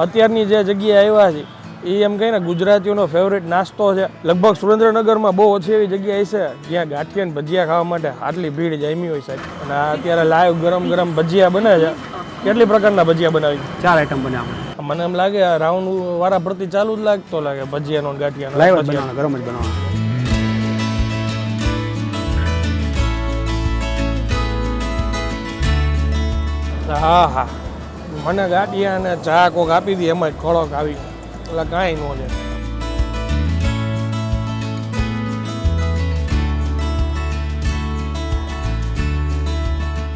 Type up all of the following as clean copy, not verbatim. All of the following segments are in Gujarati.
અત્યારની જે જગ્યાએ આવ્યા છે એ એમ કહે ને ગુજરાતીઓનો ફેવરેટ નાસ્તો છે. લગભગ સુરેન્દ્રનગરમાં બહુ ઓછી એવી જગ્યાએ છે જ્યાં ગાંઠિયા ને ભજીયા ખાવા માટે આટલી ભીડ જામી હોય સાહેબ. અને અત્યારે લાઈવ ગરમ ગરમ ભજીયા બને છે. કેટલી પ્રકારના ભજીયા બનાવી? 4 આઈટમ બને આપણે. મને એમ લાગે આ રાઉન્ડ વારા પ્રતિ ચાલુ જ લાગતો લાગે ભજીયાનો ને ગાંઠિયાનો. લાઈવ જ બનાવવાનો, ગરમ જ બનાવવાનો. હા હા, મને ગાંઠિયા અને ચા કોક આપી દી એમાં જ ખોળક આવી એટલે કાંઈ ન છે.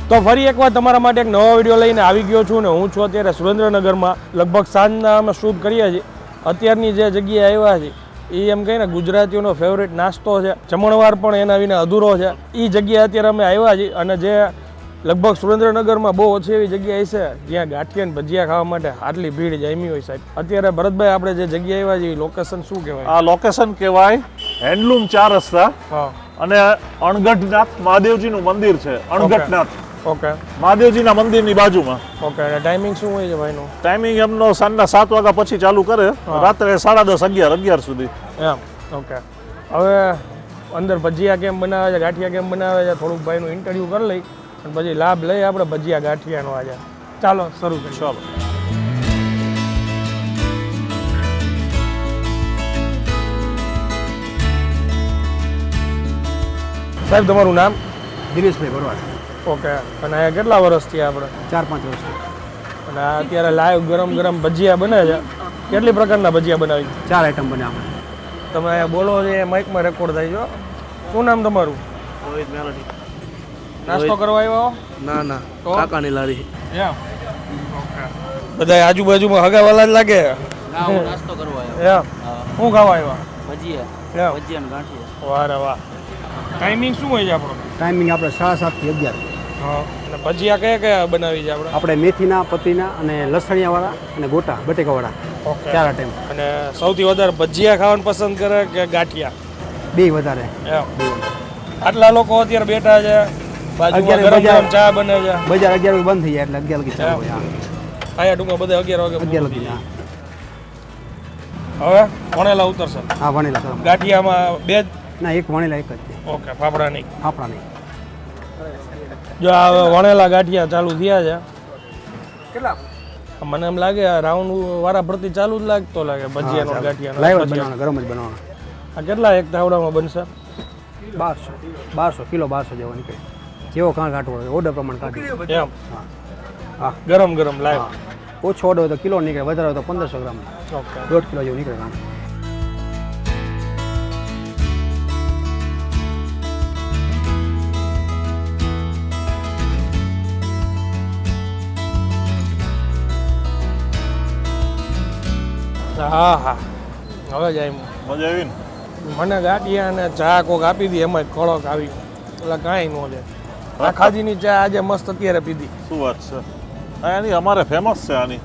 તો ફરી એકવાર તમારા માટે એક નવો વિડીયો લઈને આવી ગયો છું ને હું છું અત્યારે સુરેન્દ્રનગરમાં. લગભગ સાંજના અમે શૂટ કરીએ છીએ. અત્યારની જે જગ્યાએ આવ્યા છે એ એમ કહે ને ગુજરાતીઓનો ફેવરેટ નાસ્તો છે. જમણવાર પણ એના વિના અધૂરો છે. એ જગ્યાએ અત્યારે અમે આવ્યા છીએ અને જે લગભગ સુરેન્દ્રનગરમાં બહુ ઓછી એવી જગ્યાએ છે જ્યાં ગાંઠિયા ને ભજીયા ખાવા માટે આટલી ભીડ જામી હોય સાહેબ. અત્યારે ભરતભાઈ આપણે જે જગ્યાએ આવ્યા છીએ લોકેશન શું કહેવાય? આ લોકેશન કહેવાય હેન્ડલૂમ 4 રસ્તા અને અણગઢનાથ મહાદેવજીનું મંદિર છે. અણગઢનાથ ઓકે, મહાદેવજીના મંદિરની બાજુમાં. ઓકે, અને ટાઈમિંગ શું હોય છે ભાઈનું? ટાઈમિંગ એમનો સાંજના 7 વાગ્યા પછી ચાલુ કરે, રાત્રે 10:30, 11 સુધી. એમ, ઓકે. હવે અંદર ભજીયા કેમ બનાવે છે, ગાંઠિયા કેમ બનાવે છે, થોડુંક ભાઈનું ઇન્ટરવ્યૂ કરી લઈ અને પછી લાભ લઈ આપણે ભજીયા ગાંઠિયાનો આજે. ચાલો શરૂ કરીએ. ચાલો. સાહેબ તમારું નામ? દિનેશભાઈ ભરવાડ. ઓકે, અને અહીંયા કેટલા વર્ષથી આપણે? 4-5 વર્ષ. અને આ અત્યારે લાઈવ ગરમ ગરમ ભજીયા બને છે. કેટલી પ્રકારના ભજીયા બનાવી? 4 આઈટમ બને આપણે. તમે અહીંયા બોલો છે એ માઇકમાં રેકોર્ડ થાય છે. શું નામ તમારું? રોહિત મેલોડી. નાસ્તો કરવા આવ્યો? ના ના, તો? કાકાની લારી. એમ, ઓકે. બધા આજુબાજુમાં હગાવાલા જ લાગે. ના, હું નાસ્તો કરવા આવ્યો. એમ, શું ખાવા આવ્યા? ભજીયા એમ, ભજીયા ને ગાંઠિયા. વાહ રે વાહ. ટાઈમિંગ શું હોય છે આપણો? ટાઈમિંગ આપણે 7:30 થી 11. હા, અને ભજીયા કયા કયા બનાવી છે આપણે? આપણે મેથીના, પતીના અને લસણિયાવાળા અને ગોટા બટેકાવાળા. ઓકે. 4 આઈટમ. અને સૌથી વધારે ભજીયા ખાવાનું પસંદ કરે કે ગાંઠિયા? બે વધારે. એમ, આટલા લોકો અત્યારે બેઠા છે, બાજુમાં ગરમ ગરમ ચા બને છે. બજાર 11 વાગે બંધ થઈ જાય એટલે 11 વાગે ચાલુ હોય. અહીંયા ટૂંકમાં બધા 11 વાગે 11 વાગે. હવે વણેલા ઉતરશે. હા, વણેલા ગરમ. ગાંઠિયામાં બે જ? ના, એક વણેલા એક જ છે. ઓકે, ફાફડા નહીં? ફાફડા નહીં. જો આ હવે વણેલા ગાંઠિયા ચાલુ થયા છે. કેટલા? મને એમ લાગે આ રાઉન્ડ વારા પ્રતિ ચાલુ જ લાગતો લાગે ભજીયાનો ગાંઠિયાનો. લાઈવ જ બનાવવાનો, ગરમ જ બનાવવાનો. આ કેટલા એક તાવડામાં બનશે? 1200 કિલો 1200 જેવો નીકળે. જેવો કાં કાઢવો હોય ઓર્ડર પ્રમાણે કાઢી. એમ, હા હા, ગરમ ગરમ લાઈવ. ઓછો ઓર્ડર હોય તો કિલો નીકળે, વધારે હોય તો 1500 ગ્રામ, ઓકે. 1.5 કિલો જેવું નીકળે કાં. હા હા, હવે જાય. મજા આવી ને? મને ગાંઠિયા અને ચા કોક આપી દી એમાં જ ખોળક આવી એટલે કાંઈ ન છે. આખાજીની ચા આજે મસ્ત અત્યારે પીધી. શું વાત છે? આની અમારે ફેમસ છે આની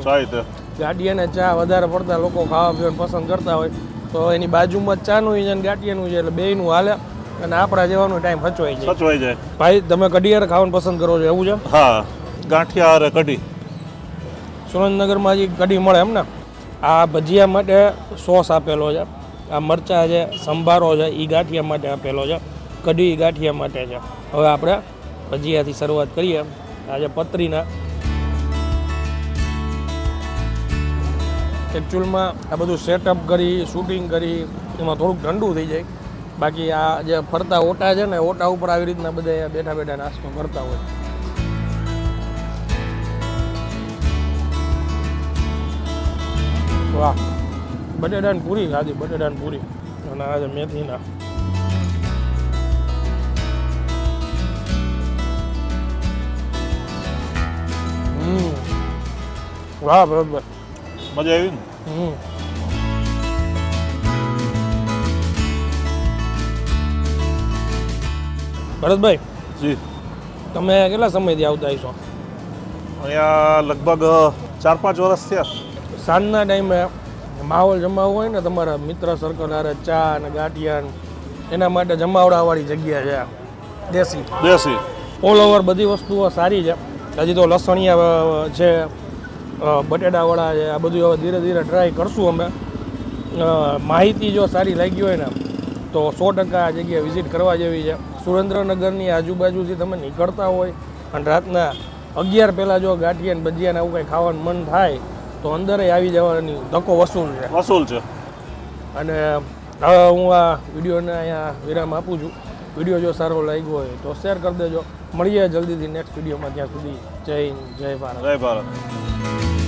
ચાય તે. ગાંઠિયા અને ચા વધારે પડતા લોકો ખાવા પીવાનું પસંદ કરતા હોય તો એની બાજુમાં જ ચાનું છે અને ગાંઠિયાનું છે એટલે બેયનું હાલે અને આપણા જેવાનું ટાઈમ સચવાઈ જાય. સચવાઈ જાય. ભાઈ તમે કઢિયાર ખાવાનું પસંદ કરો છો એવું છે? હા, ગાંઠિયા અરે કઢી. સુરેન્દ્રનગરમાં હજી કઢી મળે એમ ને? આ ભજીયા માટે સોસ આપેલો છે, આ મરચાં છે, સંભારો છે, એ ગાંઠિયા માટે આપેલો છે, કઢી ગાંઠિયા માટે છે. હવે આપણે ભજીયાથી શરૂઆત કરીએ. આજે પતરીના એકચ્યુઅલમાં આ બધું સેટઅપ કરી શૂટિંગ કરી એમાં થોડુંક ઠંડુ થઈ જાય. બાકી આ જે ફરતા ઓટા છે ને ઓટા ઉપર આવી રીતના બધા બેઠા બેઠા નાસ્તો કરતા હોય. વાહ, બટેટાની પૂરી ખાધી, બટેટાની પૂરી અને આજે મેથીના. વાહ બરોબર, મજા આવી ને? ભરતભાઈ જી, તમે કેટલા સમયથી આવતા હશો અહીંયા? લગભગ 4-5 વર્ષ થયા. સાંજના ટાઈમે માહોલ જમાવવો હોય ને તમારા મિત્ર સર્કલ હારે ચા અને ગાંઠિયા એના માટે જમાવડાવાળી જગ્યા છે. દેશી દેશી ઓલ ઓવર બધી વસ્તુઓ સારી છે. હજી તો લસણિયા છે, બટેટાવડા છે, આ બધું હવે ધીરે ધીરે ટ્રાય કરશું અમે. માહિતી જો સારી લાગી હોય ને તો 100% આ જગ્યાએ વિઝિટ કરવા જેવી છે. સુરેન્દ્રનગરની આજુબાજુથી તમે નીકળતા હોય અને રાતના 11 પહેલાં જો ગાંઠિયા ને ભજીયા ને આવું કંઈ ખાવાનું મન થાય તો અંદરે આવી જવાની ધક્કો વસૂલ છે. વસૂલ છે. અને હવે હું આ વિડીયોને અહીંયા વિરામ આપું છું. વિડીયો જો સારો લાગ્યો હોય તો શેર કરી દેજો. મળીએ જલ્દીથી નેક્સ્ટ વિડીયોમાં. ત્યાં સુધી જય હિન્દ, જય ભારત. જય ભારત.